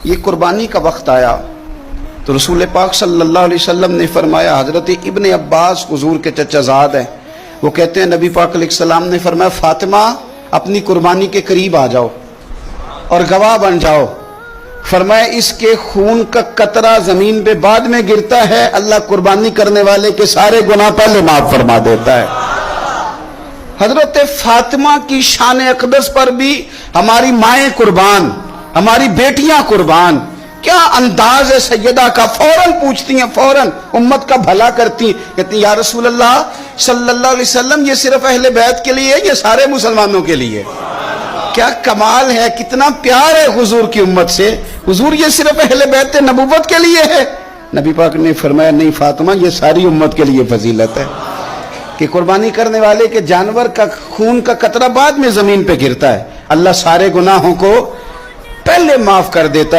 یہ قربانی کا وقت آیا تو رسول پاک صلی اللہ علیہ وسلم نے فرمایا، حضرت ابن عباس حضور کے چچا زاد ہیں، وہ کہتے ہیں نبی پاک علیہ السلام نے فرمایا فاطمہ اپنی قربانی کے قریب آ جاؤ اور گواہ بن جاؤ۔ فرمایا اس کے خون کا قطرہ زمین پہ بعد میں گرتا ہے، اللہ قربانی کرنے والے کے سارے گناہ پہلے معاف فرما دیتا ہے۔ حضرت فاطمہ کی شان اقدس پر بھی ہماری مائیں قربان، ہماری بیٹیاں قربان، کیا انداز ہے سیدہ کا، فوراً پوچھتی ہیں، فوراً امت کا بھلا کرتی ہیں، کہتی ہیں یا رسول اللہ صلی اللہ علیہ وسلم یہ صرف اہل بیت کے لیے ہے یا سارے مسلمانوں کے لیے؟ کیا کمال ہے، کتنا پیار ہے حضور کی امت سے، حضور یہ صرف اہل بیت نبوت کے لیے ہے؟ نبی پاک نے فرمایا نہیں فاطمہ یہ ساری امت کے لیے فضیلت ہے کہ قربانی کرنے والے کے جانور کا خون کا قطرہ بعد میں زمین پہ گرتا ہے، اللہ سارے گناہوں کو پہلے معاف کر دیتا ہے۔